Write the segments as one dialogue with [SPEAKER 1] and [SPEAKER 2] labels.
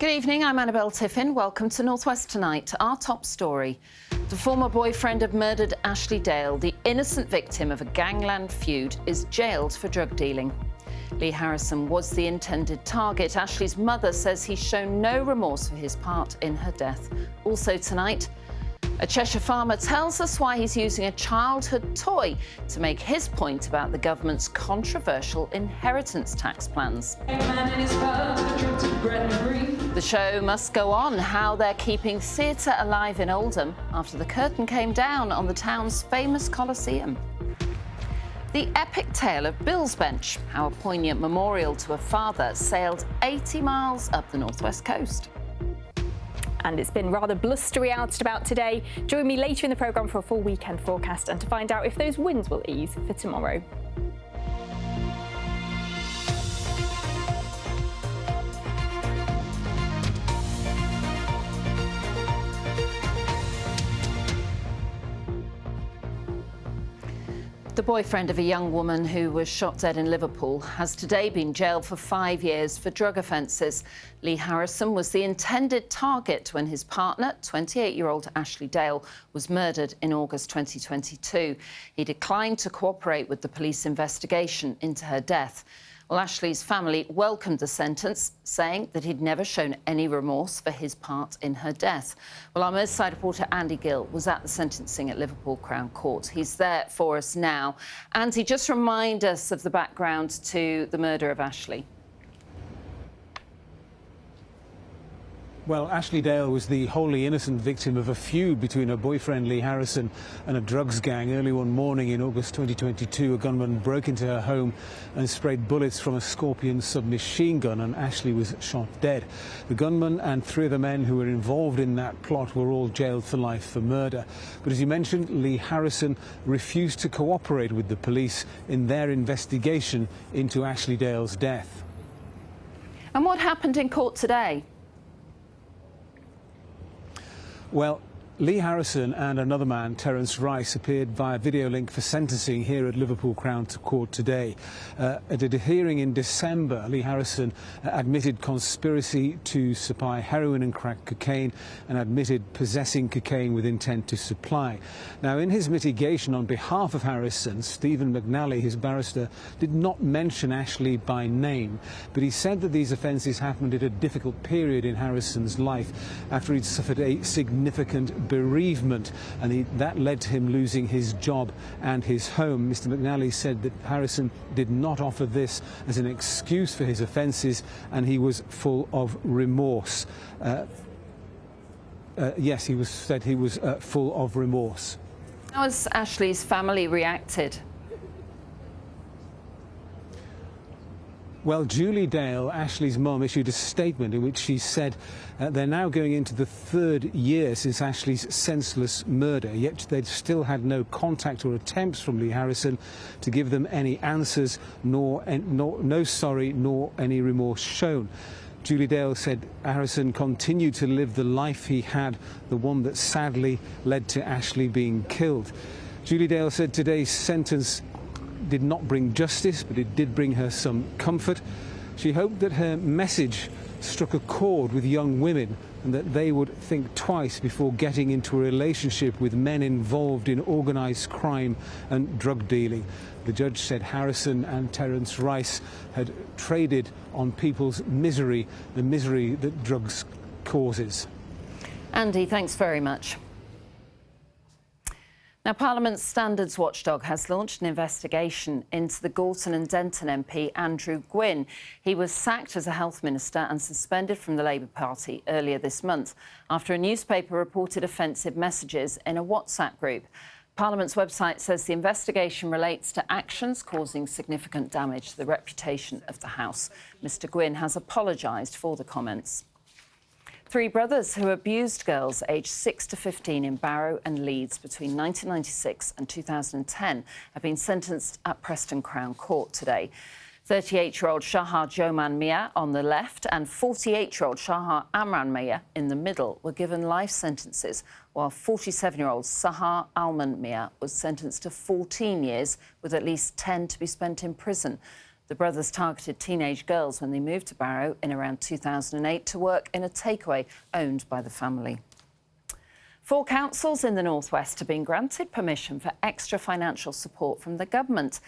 [SPEAKER 1] Good evening, I'm Annabelle Tiffin. Welcome to North West Tonight. Our top story. The former boyfriend of murdered Ashley Dale, the innocent victim of a gangland feud, is jailed for drug dealing. Lee Harrison was the intended target. Ashley's mother says he's shown no remorse for his part in her death. Also tonight, a Cheshire farmer tells us why he's using a childhood toy to make his point about the government's controversial inheritance tax plans. The show must go on, how they're keeping theatre alive in Oldham after the curtain came down on the town's famous Colosseum. The epic tale of Bill's Bench, how a poignant memorial to a father sailed 80 miles up the northwest coast.
[SPEAKER 2] And it's been rather blustery out and about today. Join me later in the programme for a full weekend forecast and to find out if those winds will ease for tomorrow.
[SPEAKER 1] The boyfriend of a young woman who was shot dead in Liverpool has today been jailed for 5 years for drug offences. Lee Harrison was the intended target when his partner, 28-year-old Ashley Dale, was murdered in August 2022. He declined to cooperate with the police investigation into her death. Well, Ashley's family welcomed the sentence, saying that he'd never shown any remorse for his part in her death. Well, our Merseyside reporter Andy Gill was at the sentencing at Liverpool Crown Court. He's there for us now. Andy, just remind us of the background to the murder of Ashley.
[SPEAKER 3] Well, Ashley Dale was the wholly innocent victim of a feud between her boyfriend Lee Harrison and a drugs gang. Early one morning in August 2022, a gunman broke into her home and sprayed bullets from a Scorpion submachine gun, and Ashley was shot dead. The gunman and 3 of the men who were involved in that plot were all jailed for life for murder. But as you mentioned, Lee Harrison refused to cooperate with the police in their investigation into Ashley Dale's death.
[SPEAKER 1] And what happened in court today?
[SPEAKER 3] Well, Lee Harrison and another man, Terence Rice, appeared via video link for sentencing here at Liverpool Crown Court today. At a hearing in December, Lee Harrison admitted conspiracy to supply heroin and crack cocaine and admitted possessing cocaine with intent to supply. Now, in his mitigation on behalf of Harrison, Stephen McNally, his barrister, did not mention Ashley by name, but he said that these offences happened at a difficult period in Harrison's life after he'd suffered a significant bereavement, and that led to him losing his job and his home. Mr. McNally said that Harrison did not offer this as an excuse for his offences, and he was full of remorse. Yes, he said he was full of remorse.
[SPEAKER 1] How has Ashley's family reacted?
[SPEAKER 3] Well, Julie Dale, Ashley's mum, issued a statement in which she said they're now going into the 3rd year since Ashley's senseless murder, yet they'd still had no contact or attempts from Lee Harrison to give them any answers, no sorry, nor any remorse shown. Julie Dale said Harrison continued to live the life he had, the one that sadly led to Ashley being killed. Julie Dale said today's sentence did not bring justice, but it did bring her some comfort. She hoped that her message struck a chord with young women and that they would think twice before getting into a relationship with men involved in organised crime and drug dealing. The judge said Harrison and Terence Rice had traded on people's misery, the misery that drugs causes.
[SPEAKER 1] Andy, thanks very much. Now, Parliament's Standards Watchdog has launched an investigation into the Gorton and Denton MP Andrew Gwynn. He was sacked as a health minister and suspended from the Labour Party earlier this month after a newspaper reported offensive messages in a WhatsApp group. Parliament's website says the investigation relates to actions causing significant damage to the reputation of the House. Mr Gwynn has apologised for the comments. 3 brothers who abused girls aged 6 to 15 in Barrow and Leeds between 1996 and 2010 have been sentenced at Preston Crown Court today. 38-year-old Shahar Joman Mia on the left and 48-year-old Shahar Amran Mia in the middle were given life sentences, while 47-year-old Sahar Alman Mia was sentenced to 14 years, with at least 10 to be spent in prison. The brothers targeted teenage girls when they moved to Barrow in around 2008 to work in a takeaway owned by the family. 4 councils in the North West have been granted permission for extra financial support from the government.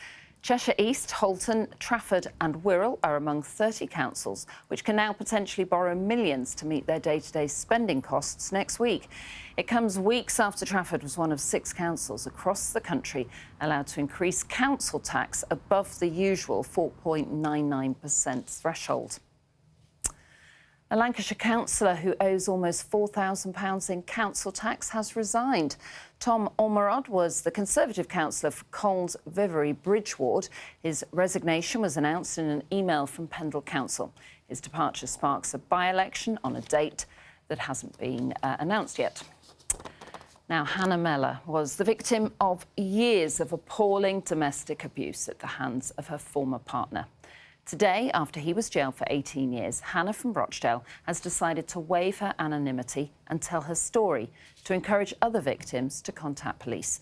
[SPEAKER 1] Cheshire East, Halton, Trafford and Wirral are among 30 councils which can now potentially borrow millions to meet their day-to-day spending costs next week. It comes weeks after Trafford was one of 6 councils across the country allowed to increase council tax above the usual 4.99% threshold. A Lancashire councillor who owes almost £4,000 in council tax has resigned. Tom Ormerod was the Conservative councillor for Colnes Vivary Bridge Ward. His resignation was announced in an email from Pendle Council. His departure sparks a by-election on a date that hasn't been announced yet. Now, Hannah Mellor was the victim of years of appalling domestic abuse at the hands of her former partner. Today, after he was jailed for 18 years, Hannah from Rochdale has decided to waive her anonymity and tell her story to encourage other victims to contact police.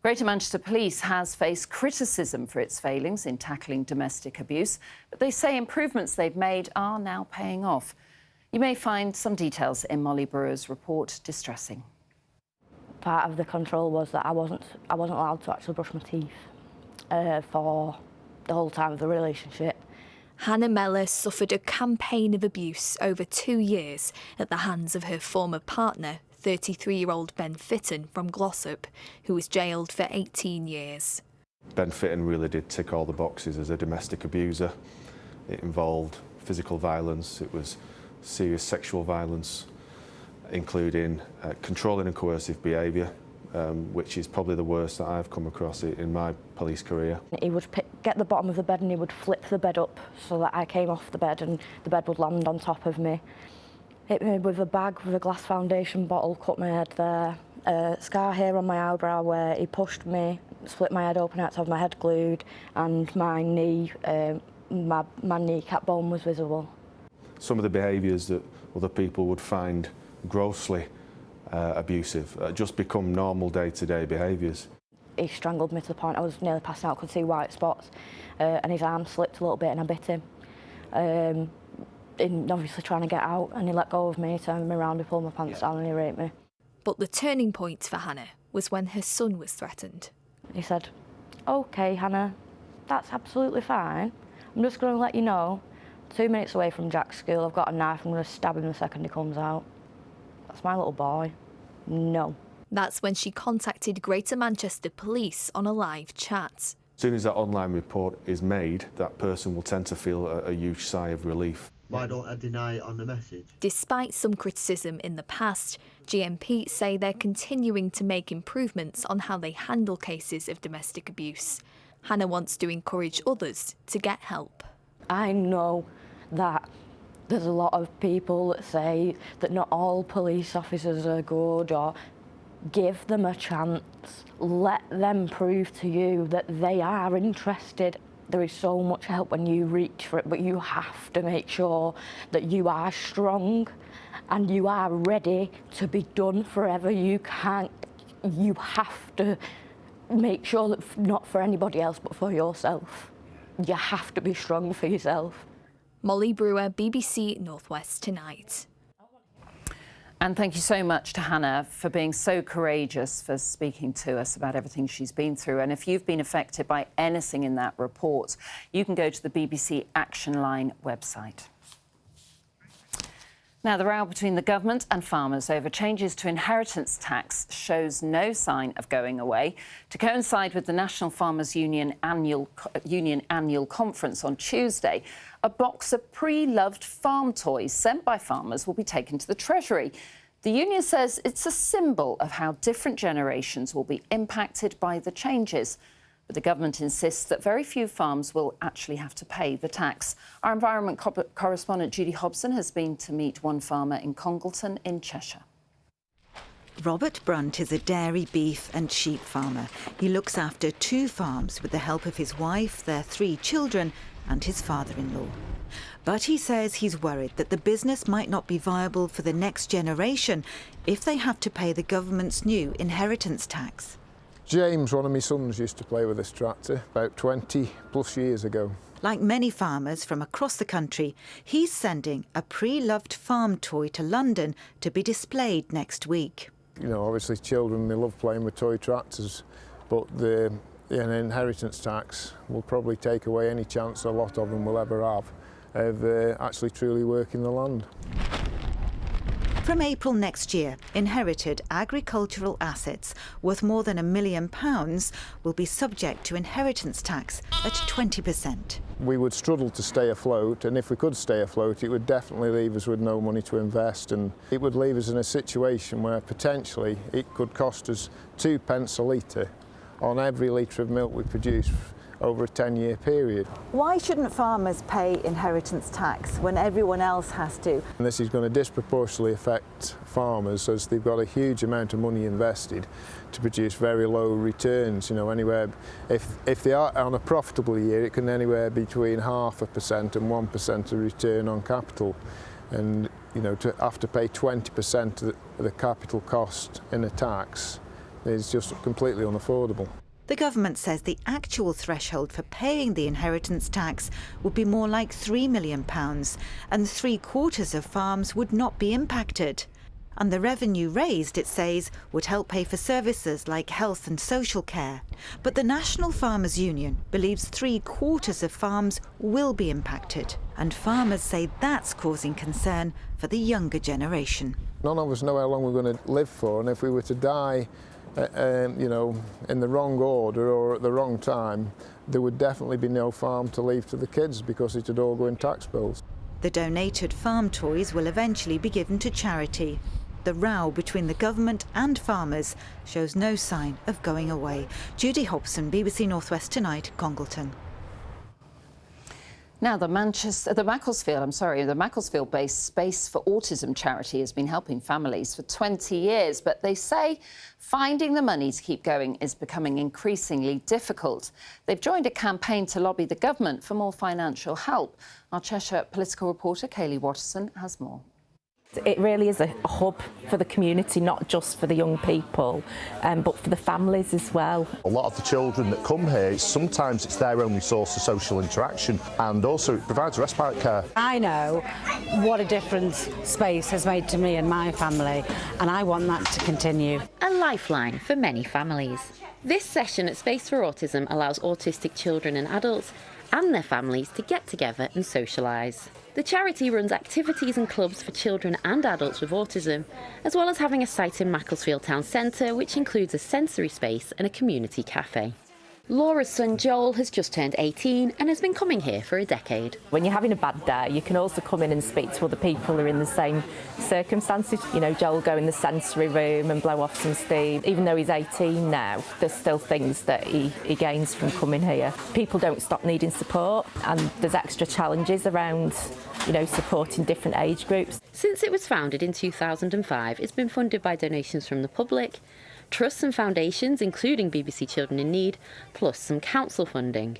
[SPEAKER 1] Greater Manchester Police has faced criticism for its failings in tackling domestic abuse, but they say improvements they've made are now paying off. You may find some details in Molly Brewer's report distressing.
[SPEAKER 4] Part of the control was that I wasn't allowed to actually brush my teeth for the whole time of the relationship.
[SPEAKER 5] Hannah Mellor suffered a campaign of abuse over 2 years at the hands of her former partner, 33-year-old Ben Fitton from Glossop, who was jailed for 18 years.
[SPEAKER 6] Ben Fitton really did tick all the boxes as a domestic abuser. It involved physical violence, it was serious sexual violence, including controlling and coercive behaviour, which is probably the worst that I've come across in my police career.
[SPEAKER 4] He would get the bottom of the bed and he would flip the bed up so that I came off the bed and the bed would land on top of me. Hit me with a bag with a glass foundation bottle, cut my head there, scar here on my eyebrow where he pushed me, split my head open out to have my head glued, and my knee, my kneecap bone was visible. Some
[SPEAKER 6] of the behaviours that other people would find grossly abusive just become normal day-to-day behaviours.
[SPEAKER 4] He strangled me to the point I was nearly passing out, could see white spots, and his arm slipped a little bit and I bit him. In obviously trying to get out, and he let go of me, turned me around, he pulled my pants down and he raped me.
[SPEAKER 5] But the turning point for Hannah was when her son was threatened.
[SPEAKER 4] He said, "OK, Hannah, that's absolutely fine. I'm just going to let you know, 2 minutes away from Jack's school, I've got a knife, I'm going to stab him the second he comes out. That's my little boy. No."
[SPEAKER 5] That's when she contacted Greater Manchester Police on a live chat.
[SPEAKER 6] As soon as that online report is made, that person will tend to feel a huge sigh of relief.
[SPEAKER 7] Why don't I deny it on the message?
[SPEAKER 5] Despite some criticism in the past, GMP say they're continuing to make improvements on how they handle cases of domestic abuse. Hannah wants to encourage others to get help.
[SPEAKER 4] I know that there's a lot of people that say that not all police officers are good, or give them a chance. Let them prove to you that they are interested. There is so much help when you reach for it, but you have to make sure that you are strong and you are ready to be done forever. You have to make sure that not for anybody else, but for yourself. You have to be strong for yourself.
[SPEAKER 5] Molly Brewer, BBC North West Tonight.
[SPEAKER 1] And thank you so much to Hannah for being so courageous, for speaking to us about everything she's been through. And if you've been affected by anything in that report, you can go to the BBC Action Line website. Now, the row between the government and farmers over changes to inheritance tax shows no sign of going away. To coincide with the National Farmers Union annual conference on Tuesday, a box of pre-loved farm toys sent by farmers will be taken to the Treasury. The union says it's a symbol of how different generations will be impacted by the changes. But the government insists that very few farms will actually have to pay the tax. Our environment correspondent Judy Hobson has been to meet one farmer in Congleton in Cheshire.
[SPEAKER 8] Robert Brunt is a dairy, beef and sheep farmer. He looks after 2 farms with the help of his wife, their 3 children and his father-in-law. But he says he's worried that the business might not be viable for the next generation if they have to pay the government's new inheritance tax.
[SPEAKER 9] James, one of my sons, used to play with this tractor about 20 plus years ago.
[SPEAKER 8] Like many farmers from across the country, he's sending a pre-loved farm toy to London to be displayed next week.
[SPEAKER 9] You know, obviously children, they love playing with toy tractors, but the inheritance tax will probably take away any chance a lot of them will ever have of actually truly working the land.
[SPEAKER 8] From April next year, inherited agricultural assets worth more than £1 million will be subject to inheritance tax at 20%.
[SPEAKER 9] We would struggle to stay afloat, and if we could stay afloat, it would definitely leave us with no money to invest, and it would leave us in a situation where potentially it could cost us 2p a litre on every litre of milk we produce over a 10-year period.
[SPEAKER 8] Why shouldn't farmers pay inheritance tax when everyone else has to?
[SPEAKER 9] And this is going to disproportionately affect farmers as they've got a huge amount of money invested to produce very low returns. You know, anywhere, if they are on a profitable year, it can anywhere between 0.5% and 1% of return on capital. And, you know, to have to pay 20% of the capital cost in a tax is just completely unaffordable.
[SPEAKER 8] The government says the actual threshold for paying the inheritance tax would be more like £3 million, and 3/4 of farms would not be impacted. And the revenue raised, it says, would help pay for services like health and social care. But the National Farmers Union believes 3/4 of farms will be impacted, and farmers say that's causing concern for the younger generation.
[SPEAKER 9] None of us know how long we're going to live for, and if we were to die you know, in the wrong order or at the wrong time, there would definitely be no farm to leave to the kids because it would all go in tax bills.
[SPEAKER 8] The donated farm toys will eventually be given to charity. The row between the government and farmers shows no sign of going away. Judy Hobson, BBC North West Tonight, Congleton.
[SPEAKER 1] Now, the Macclesfield-based Space for Autism charity has been helping families for 20 years, but they say finding the money to keep going is becoming increasingly difficult. They've joined a campaign to lobby the government for more financial help. Our Cheshire political reporter, Kaylee Watterson, has more.
[SPEAKER 10] It really is a hub for the community, not just for the young people, but for the families as well.
[SPEAKER 11] A lot of the children that come here, sometimes it's their only source of social interaction, and also it provides respite care.
[SPEAKER 12] I know what a difference Space has made to me and my family, and I want that to continue.
[SPEAKER 13] A lifeline for many families. This session at Space for Autism allows autistic children and adults and their families to get together and socialise. The charity runs activities and clubs for children and adults with autism, as well as having a site in Macclesfield Town Centre, which includes a sensory space and a community cafe. Laura's son Joel has just turned 18 and has been coming here for a decade.
[SPEAKER 10] When you're having a bad day, you can also come in and speak to other people who are in the same circumstances. You know, Joel will go in the sensory room and blow off some steam. Even though he's 18 now, there's still things that he gains from coming here. People don't stop needing support, and there's extra challenges around, you know, supporting different age groups.
[SPEAKER 13] Since it was founded in 2005, it's been funded by donations from the public, trusts and foundations, including BBC Children in Need, plus some council funding.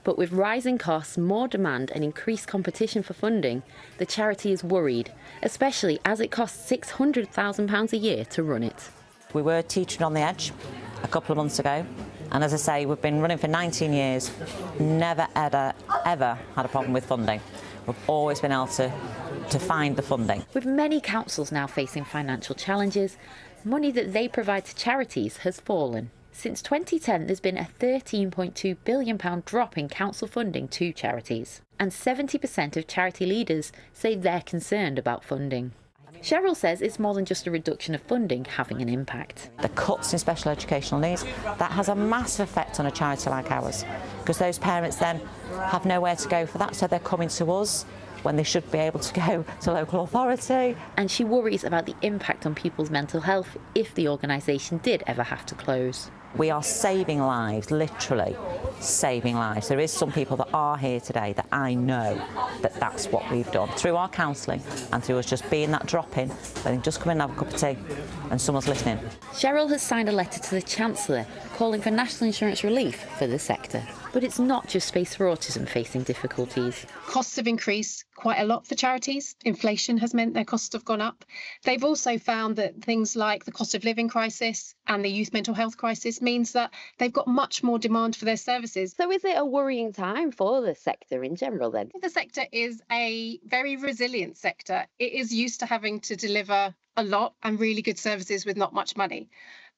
[SPEAKER 13] But with rising costs, more demand and increased competition for funding, the charity is worried, especially as it costs £600,000 a year to run it.
[SPEAKER 14] We were teetering on the edge a couple of months ago, and as I say, we've been running for 19 years, never ever had a problem with funding. We've always been able to find the funding.
[SPEAKER 13] With many councils now facing financial challenges, money that they provide to charities has fallen. Since 2010, there's been a £13.2 billion drop in council funding to charities, and 70% of charity leaders say they're concerned about funding. Cheryl says it's more than just a reduction of funding having an impact.
[SPEAKER 14] The cuts in special educational needs, that has a massive effect on a charity like ours, because those parents then have nowhere to go for that, so they're coming to us when they should be able to go to local authority.
[SPEAKER 13] And she worries about the impact on people's mental health if the organisation did ever have to close.
[SPEAKER 14] We are saving lives, literally saving lives. There is some people that are here today that I know that that's what we've done through our counselling and through us just being that drop-in, letting just come in and have a cup of tea and someone's listening.
[SPEAKER 13] Cheryl has signed a letter to the Chancellor calling for national insurance relief for the sector. But it's not just Space for Autism facing difficulties.
[SPEAKER 15] Costs have increased quite a lot for charities. Inflation has meant their costs have gone up. They've also found that things like the cost of living crisis and the youth mental health crisis means that they've got much more demand for their services.
[SPEAKER 13] So is it a worrying time for the sector in general then?
[SPEAKER 15] The sector is a very resilient sector. It is used to having to deliver a lot and really good services with not much money.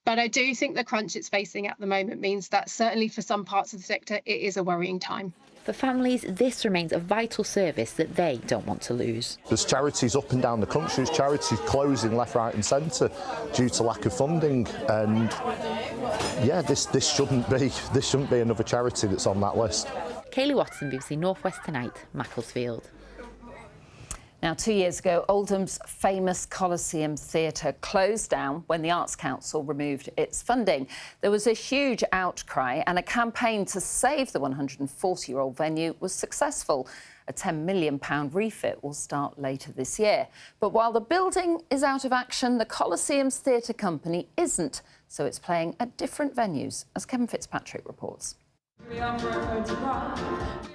[SPEAKER 15] But I do think the crunch it's facing at the moment means that certainly for some parts of the sector, it is a worrying time.
[SPEAKER 13] For families, this remains a vital service that they don't want to lose.
[SPEAKER 11] There's charities up and down the country, there's charities closing left, right and centre due to lack of funding, and yeah, this shouldn't be another charity that's on that list.
[SPEAKER 13] Kaylee Watson, BBC North West Tonight, Macclesfield.
[SPEAKER 1] Now, 2 years ago, Oldham's famous Coliseum Theatre closed down when the Arts Council removed its funding. There was a huge outcry and a campaign to save the 140-year-old venue was successful. A £10 million refit will start later this year. But while the building is out of action, the Coliseum's theatre company isn't, so it's playing at different venues, as Kevin Fitzpatrick reports.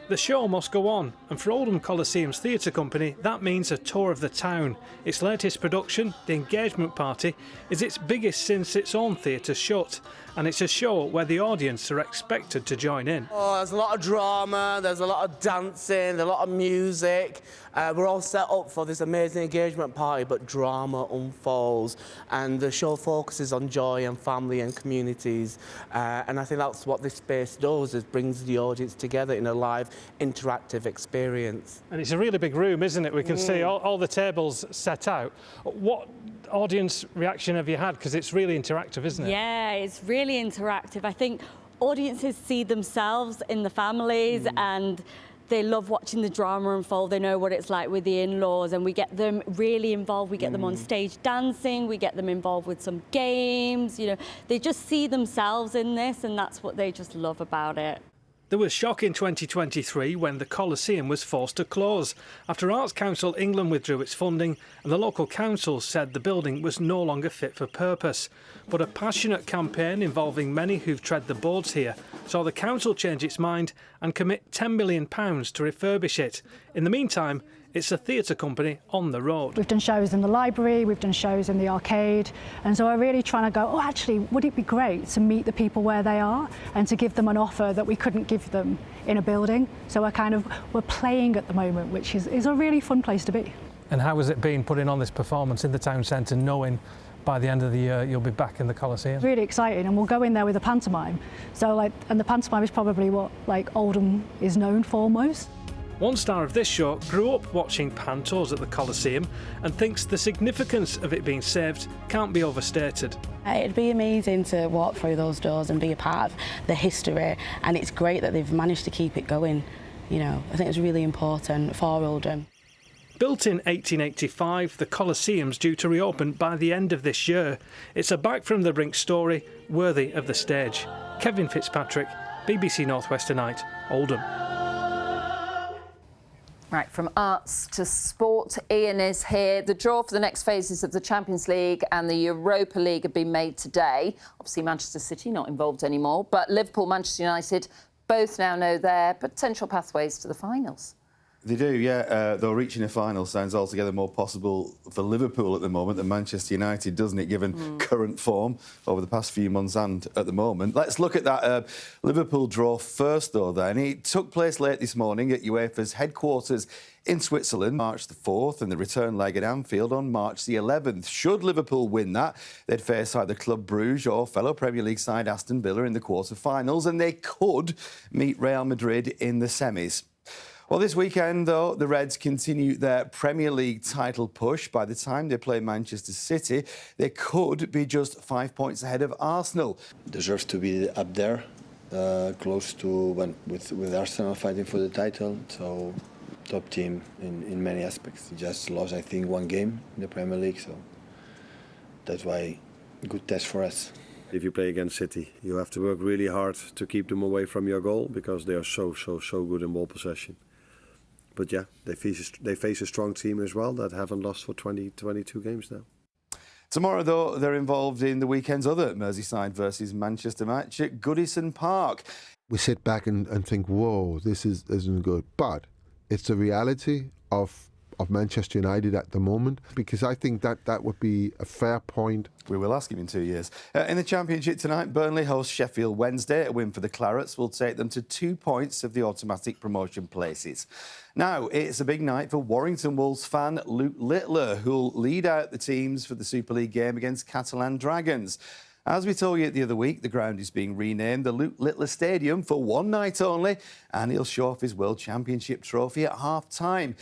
[SPEAKER 16] The show must go on, and for Oldham Coliseum's theatre company, that means a tour of the town. Its latest production, The Engagement Party, is its biggest since its own theatre shut, and it's a show where the audience are expected to join in.
[SPEAKER 17] Oh, there's a lot of drama, there's a lot of dancing, there's a lot of music. We're all set up for this amazing engagement party, but drama unfolds, and the show focuses on joy and family and communities, and I think that's what this space does, is brings the audience together in a live, interactive experience.
[SPEAKER 16] And it's a really big room, isn't it? We can see all the tables set out. What audience reaction have you had? Because it's really interactive, isn't it?
[SPEAKER 18] Yeah, it's really interactive. I think audiences see themselves in the families and they love watching the drama unfold. They know what it's like with the in-laws, and we get them really involved. We get them on stage dancing, we get them involved with some games, you know. They just see themselves in this, and that's what they just love about it.
[SPEAKER 16] There was shock in 2023 when the Coliseum was forced to close after Arts Council England withdrew its funding and the local council said the building was no longer fit for purpose. But a passionate campaign involving many who've tread the boards here saw the council change its mind and commit £10 million to refurbish it. In the meantime, it's a theatre company on the road.
[SPEAKER 19] We've done shows in the library, we've done shows in the arcade, and so we're really trying to go, oh, actually, would it be great to meet the people where they are and to give them an offer that we couldn't give them in a building? So we're playing at the moment, which is a really fun place to be.
[SPEAKER 16] And how has it been putting on this performance in the town centre, knowing by the end of the year you'll be back in the Coliseum?
[SPEAKER 19] Really exciting, and we'll go in there with a pantomime. And the pantomime is probably what Oldham is known for most.
[SPEAKER 16] One star of this show grew up watching pantos at the Coliseum and thinks the significance of it being saved can't be overstated.
[SPEAKER 20] It'd be amazing to walk through those doors and be a part of the history, and it's great that they've managed to keep it going. You know, I think it's really important for Oldham.
[SPEAKER 16] Built in 1885, the Coliseum's due to reopen by the end of this year. It's a back from the brink story worthy of the stage. Kevin Fitzpatrick, BBC North West Tonight, Oldham.
[SPEAKER 1] Right, from arts to sport, Ian is here. The draw for the next phases of the Champions League and the Europa League have been made today. Obviously, Manchester City not involved anymore, but Liverpool, Manchester United both now know their potential pathways to the finals.
[SPEAKER 21] They do, yeah. Though reaching a final sounds altogether more possible for Liverpool at the moment than Manchester United, doesn't it, given current form over the past few months and at the moment. Let's look at that Liverpool draw first, though, then. It took place late this morning at UEFA's headquarters in Switzerland, March the 4th, and the return leg at Anfield on March the 11th. Should Liverpool win that, they'd face either Club Brugge or fellow Premier League side Aston Villa in the quarter-finals, and they could meet Real Madrid in the semis. Well, this weekend, though, the Reds continue their Premier League title push. By the time they play Manchester City, they could be just 5 points ahead of Arsenal.
[SPEAKER 22] Deserves to be up there, close to with Arsenal fighting for the title. So, top team in many aspects. Just lost, I think, one game in the Premier League, so that's why good test for us.
[SPEAKER 23] If you play against City, you have to work really hard to keep them away from your goal because they are so good in ball possession. But yeah, they face a strong team as well that haven't lost for 22 games now.
[SPEAKER 21] Tomorrow, though, they're involved in the weekend's other Merseyside versus Manchester match at Goodison Park.
[SPEAKER 24] We sit back and think, whoa, this isn't good. But it's the reality of
[SPEAKER 2] of Manchester United at the moment, because I think that would be a fair point.
[SPEAKER 21] We will ask him in 2 years. In the Championship tonight, Burnley host Sheffield Wednesday. A win for the Clarets will take them to 2 points of the automatic promotion places. Now, it's a big night for Warrington Wolves fan Luke Littler, who'll lead out the teams for the Super League game against Catalan Dragons. As we told you the other week, the ground is being renamed the Luke Littler Stadium for one night only, and he'll show off his World Championship trophy at half-time.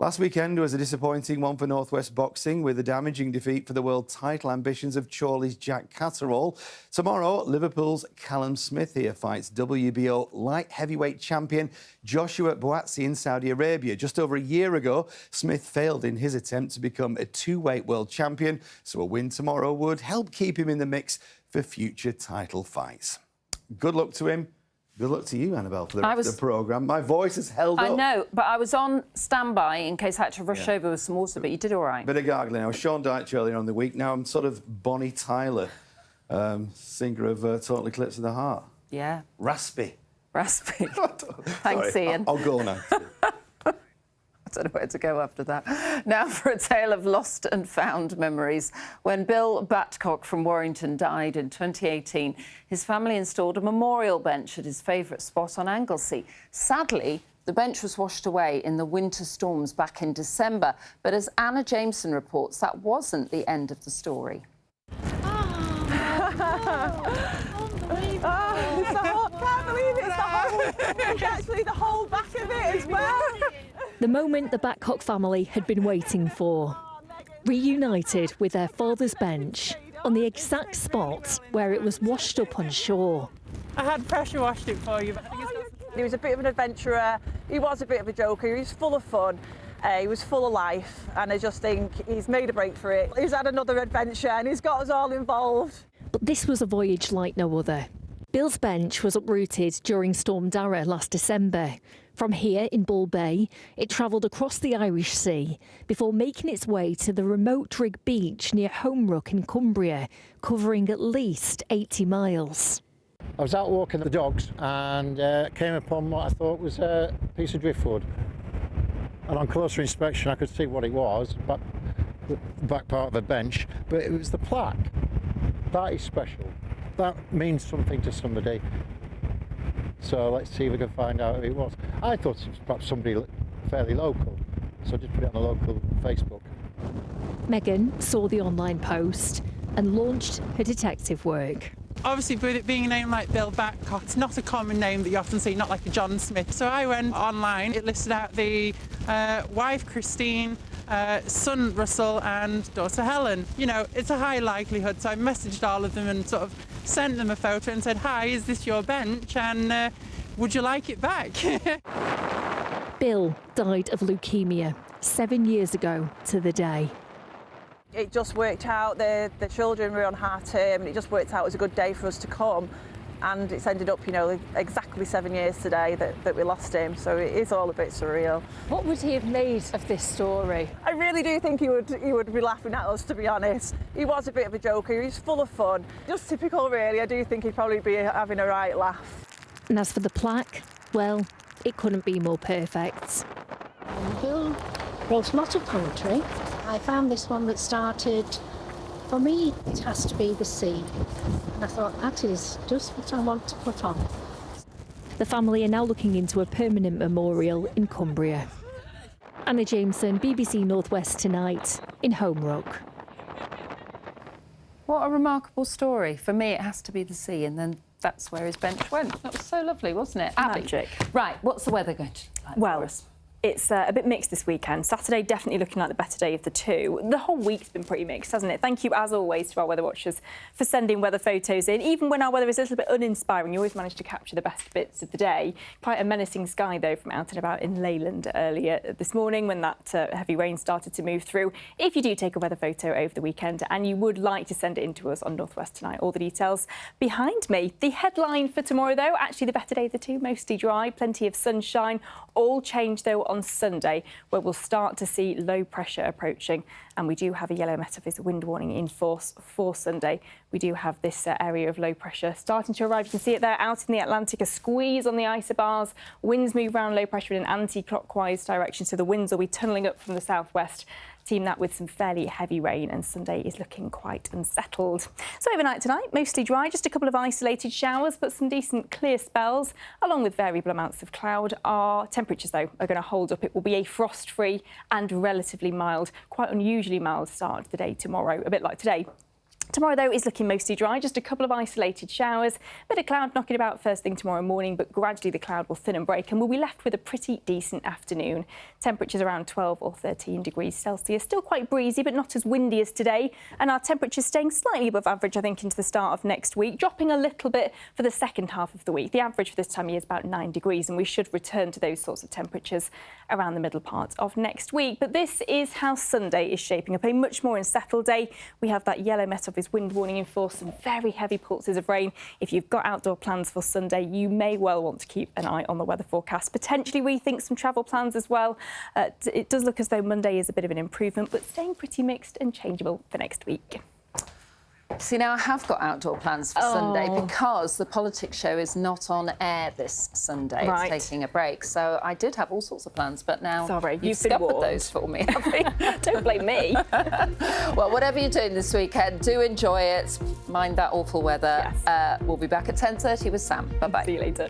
[SPEAKER 21] Last weekend was a disappointing one for North West Boxing, with a damaging defeat for the world title ambitions of Chorley's Jack Catterall. Tomorrow, Liverpool's Callum Smith here fights WBO light heavyweight champion Joshua Buatsi in Saudi Arabia. Just over a year ago, Smith failed in his attempt to become a two-weight world champion, so a win tomorrow would help keep him in the mix for future title fights. Good luck to him. Good luck to you, Annabelle, for the rest of the programme. My voice has held up.
[SPEAKER 1] I know, but I was on standby in case I had to rush over with some water, but you did all right.
[SPEAKER 21] Bit of gargling. I was Sean Dyche earlier on the week. Now I'm sort of Bonnie Tyler, singer of Total Eclipse of the Heart.
[SPEAKER 1] Yeah.
[SPEAKER 21] Raspy.
[SPEAKER 1] Raspy. Thanks,
[SPEAKER 21] Sorry,
[SPEAKER 1] Ian.
[SPEAKER 21] I'll go now.
[SPEAKER 1] I don't know where to go after that. Now for a tale of lost and found memories. When Bill Batcock from Warrington died in 2018, his family installed a memorial bench at his favourite spot on Anglesey. Sadly, the bench was washed away in the winter storms back in December. But as Anna Jameson reports, that wasn't the end of the story.
[SPEAKER 3] Can't believe it's actually the whole back of it as well.
[SPEAKER 6] The moment the Batcock family had been waiting for. Reunited with their father's bench on the exact spot where it was washed up on shore.
[SPEAKER 3] I had pressure washed it for you. He was a bit of an adventurer. He was a bit of a joker. He was full of fun. He was full of life, and I just think he's made a break for it. He's had another adventure and he's got us all involved.
[SPEAKER 6] But this was a voyage like no other. Bill's bench was uprooted during Storm Dara last December. From here in Bull Bay, it travelled across the Irish Sea before making its way to the remote Rig Beach near Homerook in Cumbria, covering at least 80 miles.
[SPEAKER 24] I was out walking the dogs and came upon what I thought was a piece of driftwood. And on closer inspection, I could see what it was, but the back part of a bench, but it was the plaque. That is special. That means something to somebody. So let's see if we can find out who it was. I thought it was perhaps somebody fairly local, so I just put it on the local Facebook.
[SPEAKER 6] Megan saw the online post and launched her detective work.
[SPEAKER 3] Obviously, with it being a name like Bill Batcock, it's not a common name that you often see, not like a John Smith. So I went online, it listed out the wife, Christine, son, Russell, and daughter, Helen. You know, it's a high likelihood, so I messaged all of them and sort of sent them a photo and said, hi, is this your bench? And would you like it back?
[SPEAKER 6] Bill died of leukemia 7 years ago to the day.
[SPEAKER 3] It just worked out, the children were on half term, and it just worked out it was a good day for us to come. And it's ended up, you know, exactly 7 years today that we lost him, so it is all a bit surreal.
[SPEAKER 6] What would he have made of this story?
[SPEAKER 3] I really do think he would be laughing at us, to be honest. He was a bit of a joker, he was full of fun. Just typical, really. I do think he'd probably be having a right laugh.
[SPEAKER 6] And as for the plaque, well, it couldn't be more perfect.
[SPEAKER 25] Bill wrote a lot of poetry. I found this one that started, for me, it has to be the sea. And I thought, that is just what I want to put on.
[SPEAKER 6] The family are now looking into a permanent memorial in Cumbria. Anna Jameson, BBC North West Tonight, in Homerook.
[SPEAKER 1] What a remarkable story. For me, it has to be the sea, and then that's where his bench went. That was so lovely, wasn't it? Abby.
[SPEAKER 26] Magic.
[SPEAKER 1] Right, what's the weather going to be like for us?
[SPEAKER 26] It's a bit mixed this weekend. Saturday definitely looking like the better day of the two. The whole week's been pretty mixed, hasn't it? Thank you, as always, to our weather watchers for sending weather photos in. Even when our weather is a little bit uninspiring, you always manage to capture the best bits of the day. Quite a menacing sky, though, from out and about in Leyland earlier this morning when that heavy rain started to move through. If you do take a weather photo over the weekend and you would like to send it in to us on North West Tonight, all the details behind me. The headline for tomorrow, though, actually the better day of the two, mostly dry, plenty of sunshine. All change, though, on Sunday, where we'll start to see low pressure approaching. And we do have a yellow Met Office wind warning in force for Sunday. We do have this area of low pressure starting to arrive. You can see it there out in the Atlantic, a squeeze on the isobars. Winds move around low pressure in an anti-clockwise direction, so the winds will be tunnelling up from the southwest. Team that with some fairly heavy rain, and Sunday is looking quite unsettled. So overnight tonight, mostly dry, just a couple of isolated showers, but some decent clear spells, along with variable amounts of cloud. Our temperatures, though, are going to hold up. It will be a frost-free and relatively mild, quite unusually mild start to the day tomorrow, a bit like today. Tomorrow, though, is looking mostly dry, just a couple of isolated showers, bit of cloud knocking about first thing tomorrow morning, but gradually the cloud will thin and break and we'll be left with a pretty decent afternoon. Temperatures around 12 or 13 degrees Celsius, still quite breezy, but not as windy as today. And our temperatures staying slightly above average, I think, into the start of next week, dropping a little bit for the second half of the week. The average for this time of year is about 9 degrees, and we should return to those sorts of temperatures around the middle part of next week. But this is how Sunday is shaping up, a much more unsettled day. We have that yellow Met Office wind warning in force, some very heavy pulses of rain. If you've got outdoor plans for Sunday, you may well want to keep an eye on the weather forecast. Potentially rethink some travel plans as well. It does look as though Monday is a bit of an improvement, but staying pretty mixed and changeable for next week.
[SPEAKER 1] See, now I have got outdoor plans for Sunday because the politics show is not on air this Sunday.
[SPEAKER 26] Right.
[SPEAKER 1] It's taking a break. So I did have all sorts of plans, but now
[SPEAKER 26] been
[SPEAKER 1] you've scuppered
[SPEAKER 26] warned.
[SPEAKER 1] those for me.
[SPEAKER 26] Don't blame me.
[SPEAKER 1] Well, whatever you're doing this weekend, do enjoy it. Mind that awful weather.
[SPEAKER 26] Yes.
[SPEAKER 1] We'll be back at 10:30 with Sam. Bye-bye.
[SPEAKER 26] See you later.